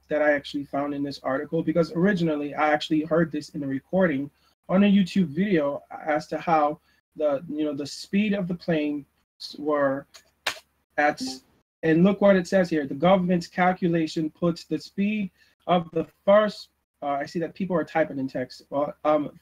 that I actually found in this article, because originally I actually heard this in a recording on a YouTube video as to how the speed of the plane were at, and look what it says here. The government's calculation puts the speed of the first, I see that people are typing in text,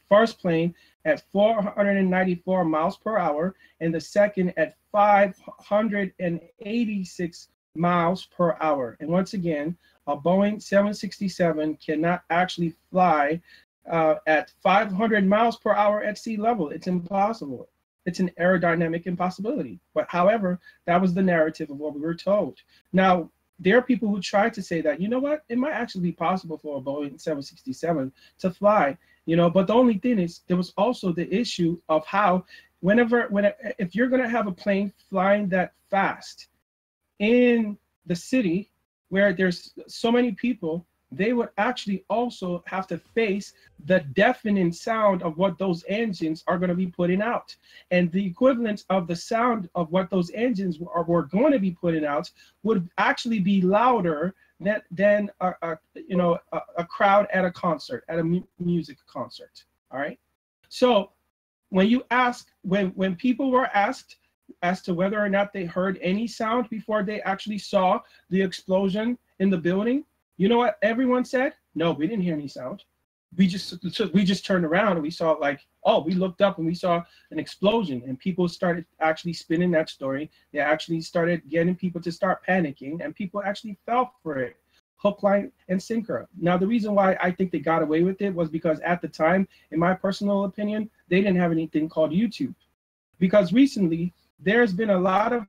first plane at 494 miles per hour and the second at 586 miles per hour. And once again, a Boeing 767 cannot actually fly at 500 miles per hour at sea level. It's impossible. It's an aerodynamic impossibility. But however, that was the narrative of what we were told. Now, there are people who try to say that, you know what, it might actually be possible for a Boeing 767 to fly, but the only thing is there was also the issue of how if you're going to have a plane flying that fast in the city where there's so many people, they would actually also have to face the deafening sound of what those engines are going to be putting out. And the equivalent of the sound of what those engines were going to be putting out would actually be louder than a crowd at a concert, at a music concert. All right. So when people were asked as to whether or not they heard any sound before they actually saw the explosion in the building, you know what everyone said? No, we didn't hear any sound. We just turned around and we saw we looked up and we saw an explosion, and people started actually spinning that story. They actually started getting people to start panicking, and people actually fell for it, hook, line, and sinker. Now, the reason why I think they got away with it was because at the time, in my personal opinion, they didn't have anything called YouTube. Because recently, there's been a lot of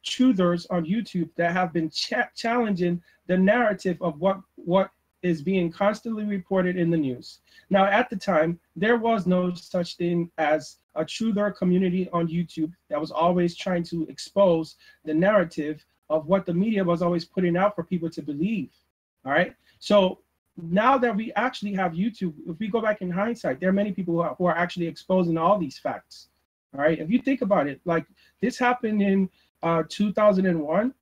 truthers on YouTube that have been challenging the narrative of what is being constantly reported in the news. Now, at the time, there was no such thing as a truther community on YouTube that was always trying to expose the narrative of what the media was always putting out for people to believe. All right. So now that we actually have YouTube, if we go back in hindsight, there are many people who are actually exposing all these facts. All right. If you think about it, like this happened in 2001.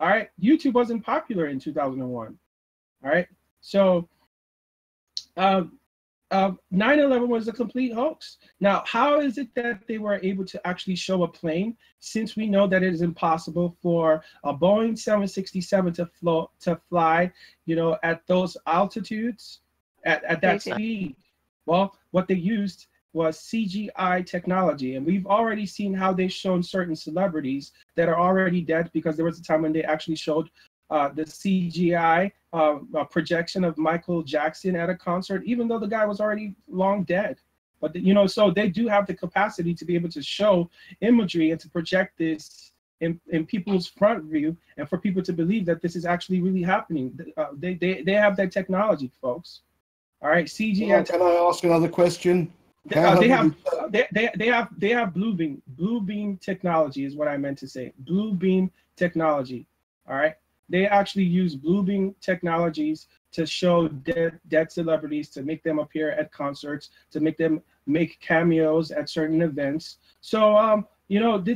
All right. YouTube wasn't popular in 2001. All right. So 9/11 was a complete hoax. Now, how is it that they were able to actually show a plane, since we know that it is impossible for a Boeing 767 to fly, at those altitudes, at that speed? Well, what they used was CGI technology, and we've already seen how they've shown certain celebrities that are already dead, because there was a time when they actually showed the CGI projection of Michael Jackson at a concert, even though the guy was already long dead. But so they do have the capacity to be able to show imagery and to project this in people's front view, and for people to believe that this is actually really happening. They have that technology, folks. All right, CGI. Well, can I ask another question? They have blue beam technology is what I meant to say. Blue beam technology. All right. They actually use blue beam technologies to show dead celebrities, to make them appear at concerts, to make them make cameos at certain events. So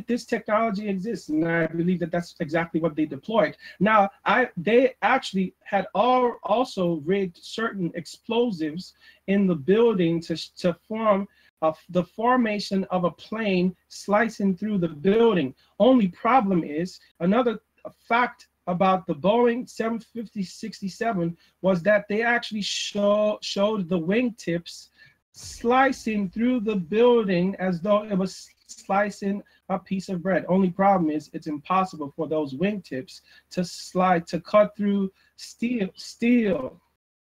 this technology exists, and I believe that that's exactly what they deployed. Now, they actually had also rigged certain explosives in the building to form the formation of a plane slicing through the building. Only problem is, another fact about the Boeing 767 was that they actually showed the wingtips slicing through the building as though it was slicing a piece of bread. Only problem is it's impossible for those wingtips to cut through steel.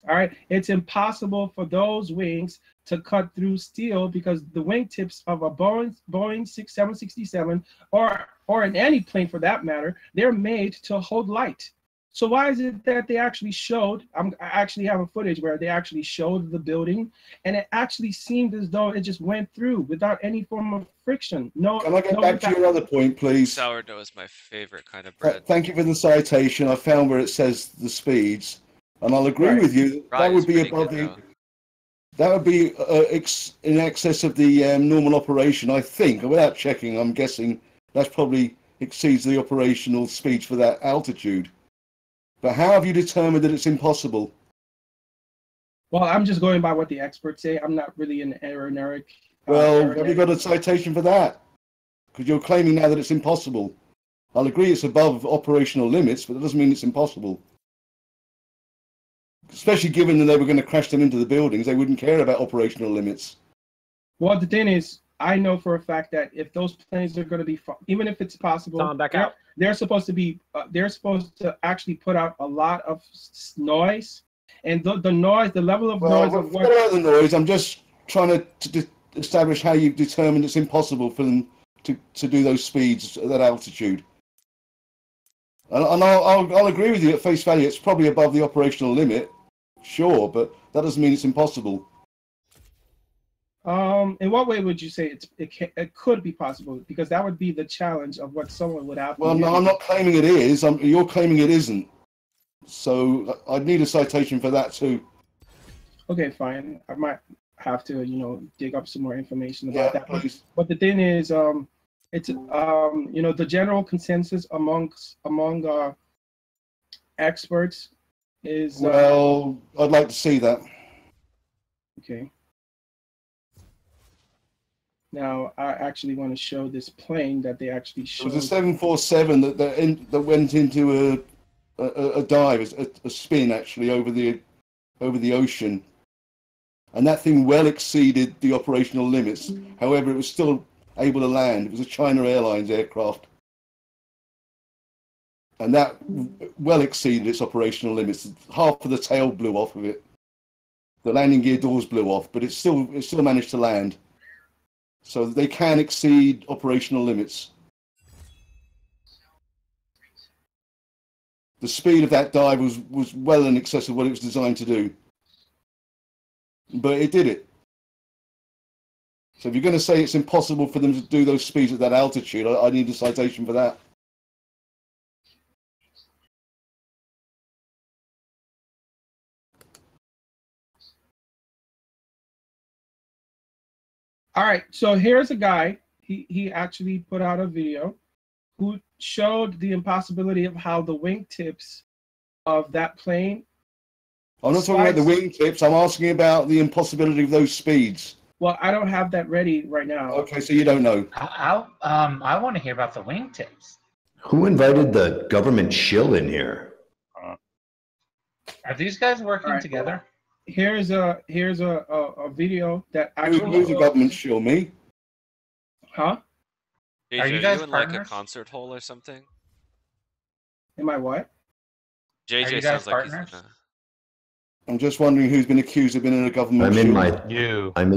All right, it's impossible for those wings to cut through steel, because the wingtips of a Boeing 767 or in any plane for that matter, they're made to hold light. So why is it that they actually showed, I actually have a footage where they actually showed the building, and it actually seemed as though it just went through without any form of friction. Can I get back to your other point, please? Sourdough is my favorite kind of bread. Thank you for the citation. I found where it says the speeds, and I'll agree with you. That would be above the... That would be in excess of the normal operation, I think. Without checking, I'm guessing that's probably exceeds the operational speeds for that altitude. But how have you determined that it's impossible? Well, I'm just going by what the experts say. I'm not really an aeronautic. Well, have you got a citation for that? Because you're claiming now that it's impossible. I'll agree it's above operational limits, but that doesn't mean it's impossible. Especially given that they were going to crash them into the buildings, they wouldn't care about operational limits. Well, the thing is, I know for a fact that if those planes are going to be, even if it's possible, they're supposed to be, they're supposed to actually put out a lot of noise, and the noise, the level of noise of what. Forget about the noise. I'm just trying to establish how you've determined it's impossible for them to do those speeds at that altitude. And I'll agree with you at face value. It's probably above the operational limit, sure, but that doesn't mean it's impossible. In what way would you say it could be possible? Because that would be the challenge of what someone would have to do. Well, no, I'm not claiming it is. You're claiming it isn't. So I'd need a citation for that too. Okay, fine. I might have to, dig up some more information about that. Please. But the thing is, it's the general consensus among experts is. Well, I'd like to see that. Okay. Now, I actually want to show this plane that they actually showed. It was a 747 that went into a dive, a spin actually over the ocean, and that thing well exceeded the operational limits. However, it was still able to land. It was a China Airlines aircraft, and that well exceeded its operational limits. Half of the tail blew off of it. The landing gear doors blew off, but it still managed to land. So they can exceed operational limits. The speed of that dive was well in excess of what it was designed to do. But it did it. So if you're going to say it's impossible for them to do those speeds at that altitude, I need a citation for that. All right, so here's a guy. He actually put out a video who showed the impossibility of how the wingtips of that plane. I'm not talking about the wingtips. I'm asking about the impossibility of those speeds. Well, I don't have that ready right now. Okay, so you don't know. I want to hear about the wingtips. Who invited the government shill in here? Are these guys working together? Here's a video that actually. Who's the government shill? Me? Huh? JJ, are you guys in partners? like a concert hall or something? Am I what? JJ sounds like he's in a... I'm just wondering who's been accused of being in a government shill. I'm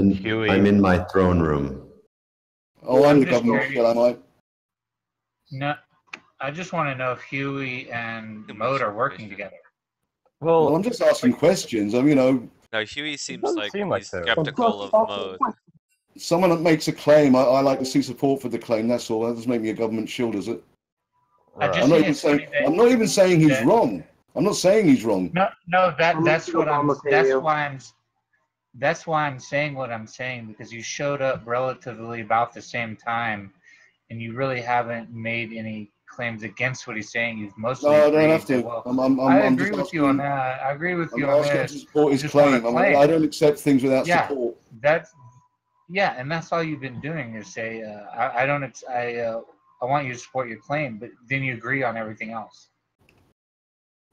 in my throne room. Oh, I'm the government shill, am I? No, I just want to know if Huey and Mode are working together. Well, I'm just asking questions. No, Huey seems like he's skeptical of Mode. Someone that makes a claim, I like to see support for the claim. That's all. That doesn't make me a government shill, does it? Right. I'm not even saying he's wrong. I'm not saying he's wrong. No, that's why I'm saying what I'm saying, because you showed up relatively about the same time, and you really haven't made any claims against what he's saying. You've mostly I don't have to. I agree with you on that. I agree with you on that. To support his claim. I don't accept things without support. And that's all you've been doing is say, I want you to support your claim, but then you agree on everything else.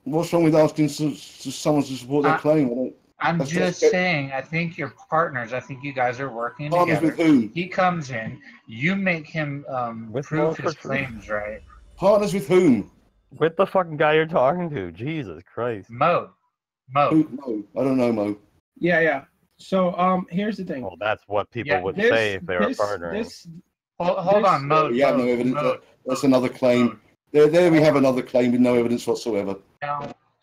What's wrong with asking someone to support their claim? I'm just saying, I think you're partners. I think you guys are working together. Partners with whom? He comes in, you make him prove his claims, right? Partners with whom? With the fucking guy you're talking to. Jesus Christ. Mode. Mo. I don't know Mo. Yeah. So here's the thing. Well, that's what people would say if they were partners. Hold on, Mode. Yeah, no evidence. That's another claim. There we have another claim with no evidence whatsoever.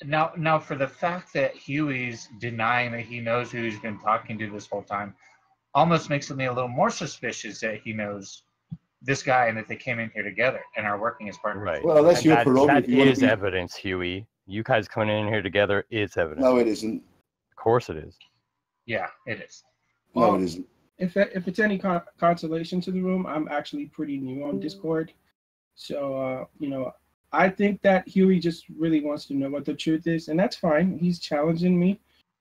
Now, for the fact that Huey's denying that he knows who he's been talking to this whole time, almost makes me a little more suspicious that he knows this guy and that they came in here together and are working as partners. Right. Well, that's your prerogative. That is evidence, Huey. You guys coming in here together is evidence. No, it isn't. Of course it is. Yeah, it is. No, it isn't. If it's any consolation to the room, I'm actually pretty new on Discord. So, I think that Huey just really wants to know what the truth is, and that's fine. He's challenging me,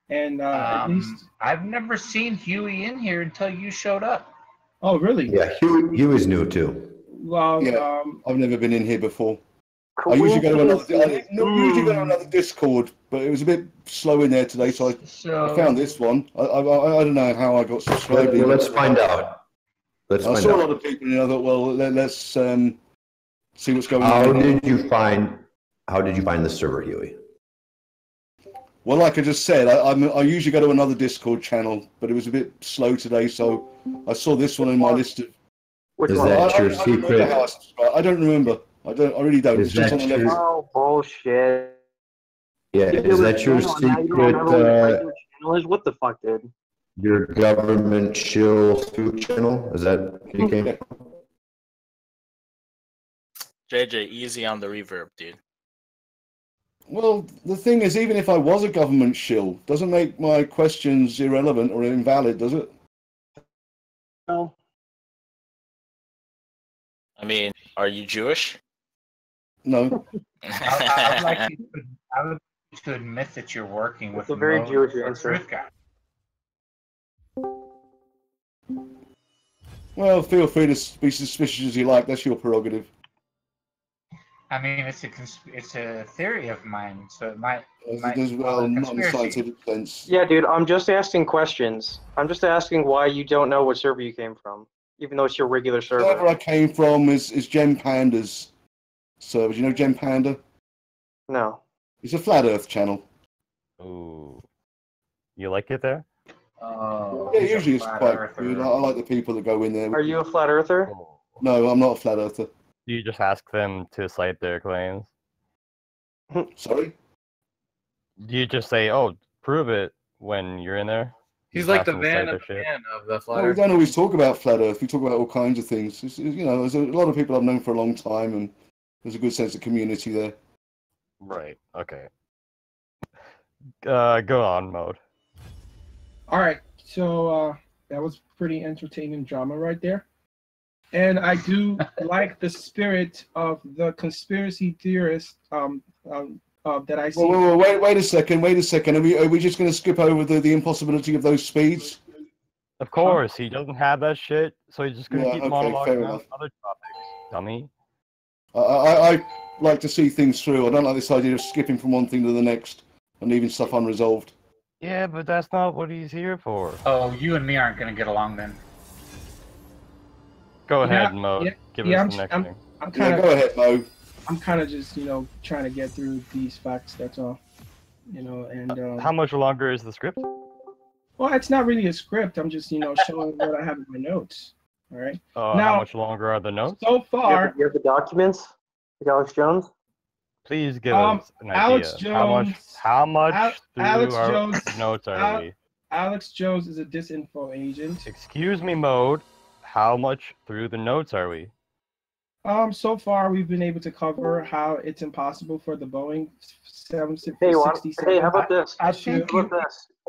and at least I've never seen Huey in here until you showed up. Oh, really? Yeah, Huey's new too. Well, yeah, I've never been in here before. I usually go to another Discord, but it was a bit slow in there today, so I found this one. I don't know how I got subscribed. Well, let's find out. I saw a lot of people, and I thought, well, let's see what's going on. How did you find the server, Huey? Well, like I just said, I usually go to another Discord channel, but it was a bit slow today, so I saw this one in my list of. Is that your secret? I don't remember. I really don't. Is that your... Oh, bullshit. Yeah, is that your secret? What the fuck, dude? Your government shill scoop channel? Is that PK? JJ, easy on the reverb, dude. Well, the thing is, even if I was a government shill, doesn't make my questions irrelevant or invalid, does it? No. I mean, are you Jewish? No. I would like to admit that you're working with a very Jewish answer. Truth guy. Well, feel free to be suspicious as you like. That's your prerogative. I mean, it's a theory of mine, so it might. Not in a scientific sense. Yeah, dude, I'm just asking questions. I'm just asking why you don't know what server you came from, even though it's your regular server. The server I came from is Gem Panda's server. Do you know Gem Panda? No. It's a flat Earth channel. Ooh, you like it there? Oh, yeah, usually it's quite good. I like the people that go in there. Are you a flat earther? No, I'm not a flat earther. Do you just ask them to cite their claims? Sorry? Do you just say, "Oh, prove it" when you're in there? He's like the man of the flat Earth. We don't always talk about flat Earth. We talk about all kinds of things. There's a lot of people I've known for a long time, and there's a good sense of community there. Right. Okay. Go on, Mode. All right, so that was pretty entertaining drama right there. And I do like the spirit of the conspiracy theorist that I see. Wait a second. Are we just going to skip over the impossibility of those speeds? Of course, he doesn't have that shit, so he's just going to keep monologuing on other topics, dummy. I like to see things through. I don't like this idea of skipping from one thing to the next and leaving stuff unresolved. Yeah, but that's not what he's here for. Oh, you and me aren't going to get along then. Go ahead, Mo. Give us the next thing. Go ahead, Mo. I'm kind of just, trying to get through these facts, that's all. And how much longer is the script? Well, it's not really a script. I'm just, showing what I have in my notes. All right. Now, how much longer are the notes? So far. You have the documents? Like Alex Jones? Please give us an idea. Alex Jones. How much Alex our Jones, notes are we? Alex Jones is a disinfo agent. Excuse me, Mode. How much through the notes are we? So far we've been able to cover how it's impossible for the Boeing 767. Hey, how about this?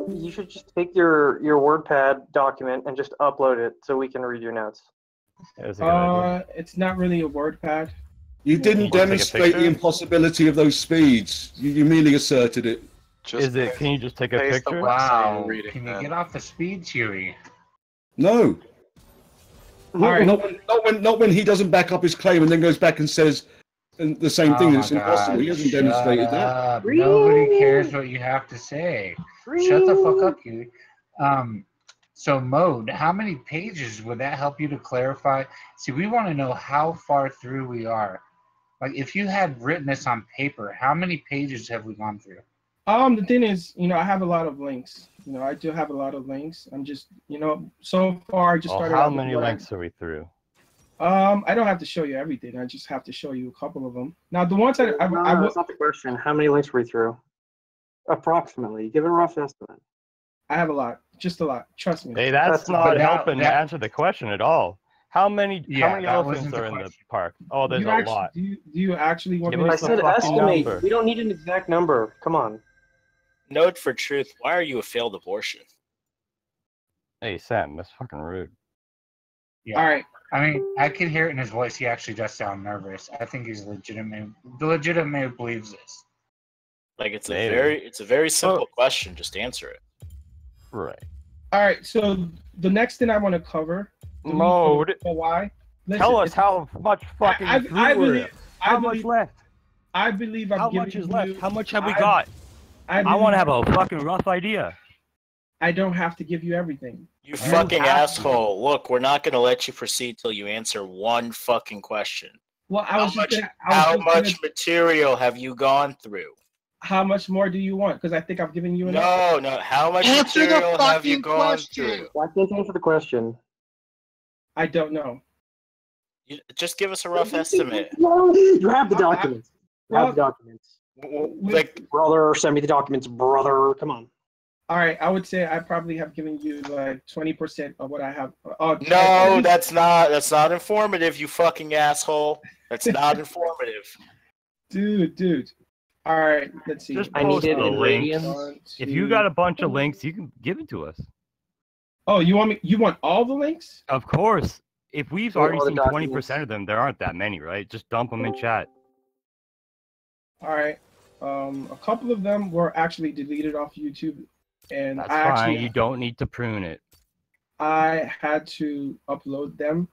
You should just take your WordPad document and just upload it so we can read your notes. It's not really a WordPad. You didn't demonstrate the impossibility of those speeds. You merely asserted it. Can you just take a picture? Wow. Can you get off the speeds, Huey? No. Right. Not when he doesn't back up his claim and then goes back and says the same thing. It's impossible. He hasn't demonstrated that. Nobody cares what you have to say. Shut the fuck up, Huey. So, Mode, how many pages would that help you to clarify? See, we want to know how far through we are. Like, if you had written this on paper, how many pages have we gone through? The thing is, I have a lot of links. I do have a lot of links. I'm just, so far I just started. How many links are we through? I don't have to show you everything. I just have to show you a couple of them. Now, the ones that that's not the question. How many links were you through? Approximately. Give a rough estimate. I have a lot. Just a lot. Trust me. Hey, that's not helping to answer the question at all. How many elephants are in the park? Oh, there's a lot. Do you actually want I said estimate. We don't need an exact number. Come on. Mode4Truth, why are you a failed abortion? Hey, Sam, that's fucking rude. Yeah. All right. I mean, I can hear it in his voice. He actually does sound nervous. I think he's legitimate believes this. Like it's a very simple question. Just answer it. Right. All right. So the next thing I want to cover. Mode. Why? Listen, tell us how much fucking how much left? I believe I'm how giving much is you, left? How much have we got? I want to have a fucking rough idea. I don't have to give you everything. You fucking asshole. Look, we're not going to let you proceed till you answer one fucking question. Well, how much material have you gone through? How much more do you want? Because I think I've given you enough. No. How much material have you gone through? Why can't you answer the question? I don't know. Just give us a rough estimate. You have the documents. Like, brother, send me the documents, brother. Come on. All right, I would say I probably have given you like 20% of what I have. No, that's not informative, you fucking asshole. That's not informative. Dude. All right, let's see. Just post the links. If you got a bunch of links, you can give it to us. Oh, you want all the links? Of course. If we've already seen 20% of them, there aren't that many, right? Just dump them in chat. All right. A couple of them were actually deleted off YouTube. And that's fine. You don't need to prune it. I had to upload them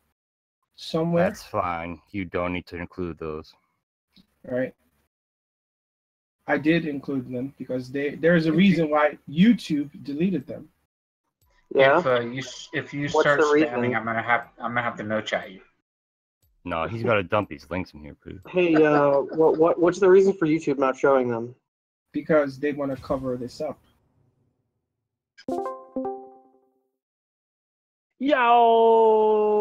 somewhere. That's fine. You don't need to include those. All right. I did include them because there's a reason why YouTube deleted them. Yeah. If you start spamming, I'm gonna have to no chat you. No, he's got to dump these links in here, Pooh. Hey, what's the reason for YouTube not showing them? Because they want to cover this up. Yo.